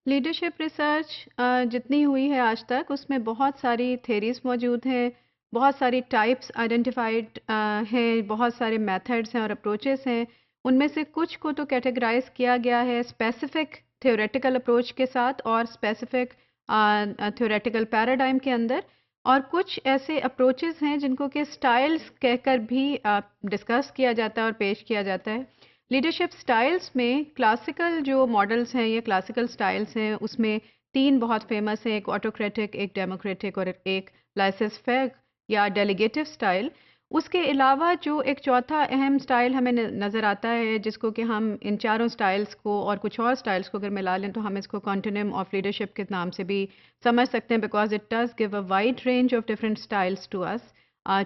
Leadership research जितनी हुई है आज तक उसमें बहुत सारी थेरीज मौजूद हैं, बहुत सारी टाइप्स आइडेंटिफाइड हैं, बहुत सारे मेथड्स हैं और अप्रोचेस हैं। उनमें से कुछ को तो कैटेगराइज किया गया है स्पेसिफिक थ्योरेटिकल अप्रोच के साथ और स्पेसिफिक थ्योरेटिकल पैराडाइम के अंदर, और कुछ ऐसे अप्रोचेस हैं जिनको कि स्टाइल्स कहकर भी डिस्कस किया जाता है और पेश किया जाता है। लीडरशिप स्टाइल्स में क्लासिकल जो मॉडल्स हैं, ये क्लासिकल स्टाइल्स हैं, उसमें तीन बहुत फेमस हैं, एक ऑटोक्रेटिक, एक डेमोक्रेटिक और एक लाइसेंस फेयर या डेलीगेटिव स्टाइल। उसके अलावा जो एक चौथा अहम स्टाइल हमें नज़र आता है, जिसको कि हम इन चारों स्टाइल्स को और कुछ और स्टाइल्स को अगर मिला लें तो हम इसको कॉन्टिन्यूम ऑफ लीडरशिप के नाम से भी समझ सकते हैं, because it does give a wide range of different styles to us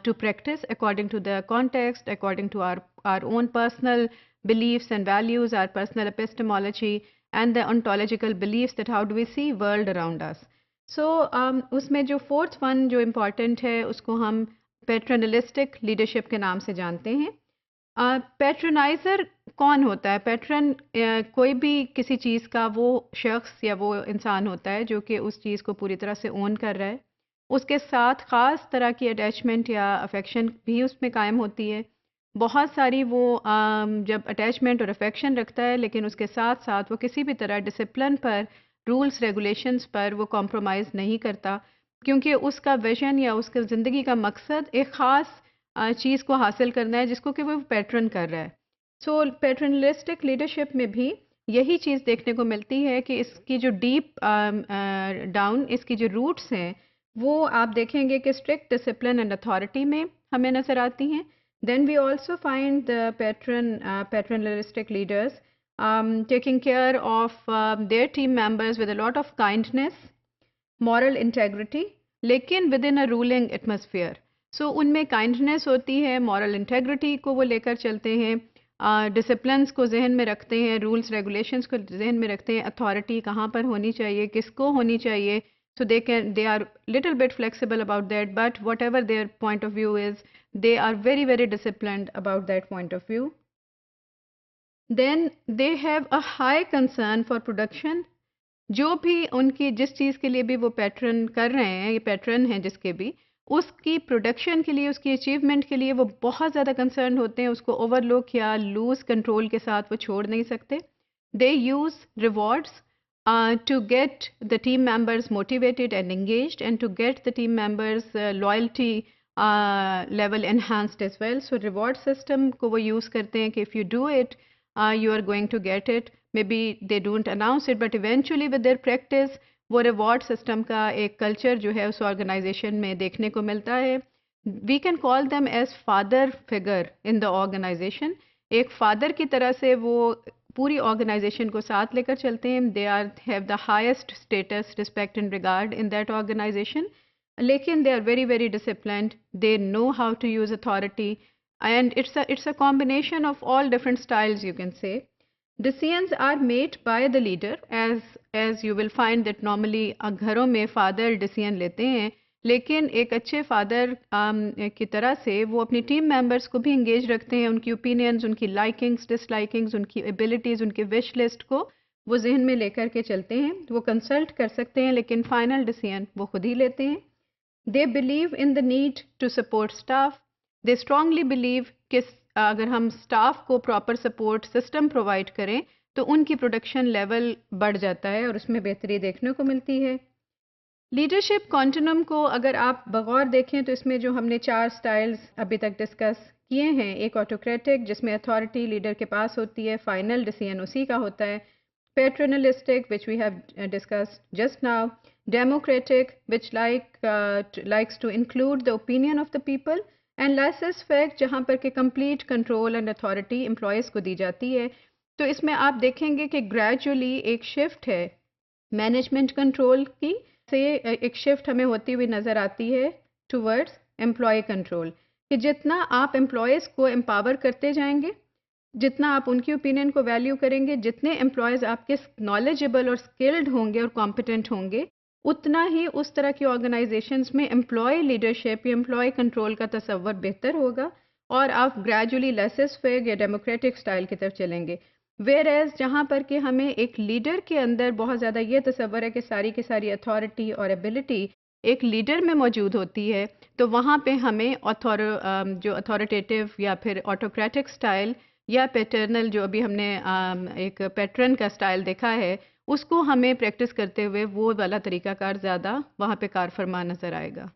to practice according to the context, according to our own personal beliefs and values, our personal epistemology, and the ontological beliefs that how do we see world around us. So उसमें जो fourth one जो important है उसको हम पैट्रनलिस्टिक leadership के नाम से जानते हैं। पैट्रनाइज़र कौन होता है? पैट्रन कोई भी किसी चीज़ का वो शख्स या वो इंसान होता है जो कि उस चीज़ को पूरी तरह से ओन कर रहा है, उसके साथ ख़ास तरह की अटैचमेंट या अफेक्शन भी उसमें कायम होती है। बहुत सारी वो जब अटैचमेंट और अफेक्शन रखता है, लेकिन उसके साथ साथ वो किसी भी तरह डिसिप्लिन पर, रूल्स रेगुलेशंस पर वो कॉम्प्रोमाइज़ नहीं करता, क्योंकि उसका विजन या उसका ज़िंदगी का मकसद एक ख़ास चीज़ को हासिल करना है जिसको कि वो पैटर्न कर रहा है। सो पैटर्नलिस्टिक लीडरशिप में भी यही चीज़ देखने को मिलती है कि इसकी जो डीप डाउन इसकी जो रूट्स हैं वो आप देखेंगे कि स्ट्रिक्ट डिसिप्लिन एंड अथॉरिटी में हमें नज़र आती हैं। Then we also find the paternalistic leaders taking care of their team members with a lot of kindness, moral integrity, लेकिन within a ruling atmosphere. So उनमें काइंडनेस होती है, moral integrity को वो लेकर चलते हैं, डिसिप्लिन्स को जहन में रखते हैं, रूल्स रेगुलेशंस को जहन में रखते हैं, अथॉरिटी कहाँ पर होनी चाहिए, किसको होनी चाहिए। So they are little bit flexible about that, but whatever their point of view is, they are very very disciplined about that point of view. Then they have a high concern for production. जो भी उनकी जिस चीज़ के लिए भी वो pattern कर रहे हैं, ये पैटर्न हैं जिसके भी, उसकी प्रोडक्शन के लिए, उसकी अचीवमेंट के लिए वो बहुत ज़्यादा कंसर्न होते हैं। उसको ओवरलुक या लूज़ कंट्रोल के साथ वो छोड़ नहीं सकते। They use rewards to get the team members motivated and engaged, and to get the team members loyalty level enhanced as well. So reward system को वो use करते हैं कि if you do it, you are going to get it. Maybe they don't announce it, but eventually with their practice वो reward system का एक culture जो है उस organization में देखने को मिलता है। We can call them as father figure in the organization. एक father की तरह से वो पूरी ऑर्गेनाइजेशन को साथ लेकर चलते हैं। They are have the highest status, respect and regard in that organisation, लेकिन they are very very disciplined, they know how to use authority, and it's a combination of all different styles, you can say. Decisions are made by the leader, as you will find that normally घरों में father decision लेते हैं, लेकिन एक अच्छे father की तरह से वो अपनी टीम मेंबर्स को भी इंगेज रखते हैं, उनकी ओपिनियंस, उनकी लाइकिंग्स, डिसलाइकिंग्स, उनकी एबिलिटीज़, उनकी विश लिस्ट को वो जहन में लेकर के चलते हैं। वो कंसल्ट कर सकते हैं, लेकिन फाइनल डिसीजन वो खुद ही लेते हैं। They believe in the need to support staff. They strongly believe कि अगर हम स्टाफ को प्रॉपर सपोर्ट सिस्टम प्रोवाइड करें तो उनकी प्रोडक्शन लेवल बढ़ जाता है और उसमें बेहतरी देखने को मिलती है। लीडरशिप कॉन्टिन्यूम को अगर आप बगौर देखें तो इसमें जो हमने 4 स्टाइल्स अभी तक डिस्कस किए हैं, एक ऑटोक्रेटिक जिसमें अथॉरिटी लीडर के पास होती है, फाइनल डिसीजन उसी का होता है, paternalistic which we have discussed just now, democratic which likes to include the opinion of the people, and licence fact जहाँ पर कि complete control and authority employees को दी जाती है। तो इसमें आप देखेंगे कि ग्रेजुअली एक शिफ्ट है मैनेजमेंट कंट्रोल की से एक शिफ्ट हमें होती हुई नज़र आती है टुवर्ड्स एम्प्लॉय कंट्रोल, कि जितना आप एम्प्लॉयज़ को एम्पावर करते जाएंगे, जितना आप उनकी ओपिनियन को वैल्यू करेंगे, जितने एम्प्लॉयज़ आपके नॉलेजेबल और स्किल्ड होंगे और कॉम्पिटेंट होंगे, उतना ही उस तरह की ऑर्गेनाइजेशंस में एम्प्लॉय लीडरशिप या एम्प्लॉय कंट्रोल का तसव्वुर बेहतर होगा और आप ग्रेजुअली लेसेस फेयर या डेमोक्रेटिक स्टाइल की तरफ चलेंगे। वेयर एज़ जहाँ पर कि हमें एक लीडर के अंदर बहुत ज़्यादा ये तसव्वुर है कि सारी की सारी अथॉरिटी और एबिलिटी एक लीडर में मौजूद होती है, तो वहाँ पे हमें जो अथॉरिटेटिव या फिर ऑटोक्रेटिक स्टाइल या पैटर्नल जो अभी हमने एक पैटर्न का स्टाइल देखा है, उसको हमें प्रैक्टिस करते हुए वो वाला तरीक़ाकार ज़्यादा वहाँ पे कार फरमा नज़र आएगा।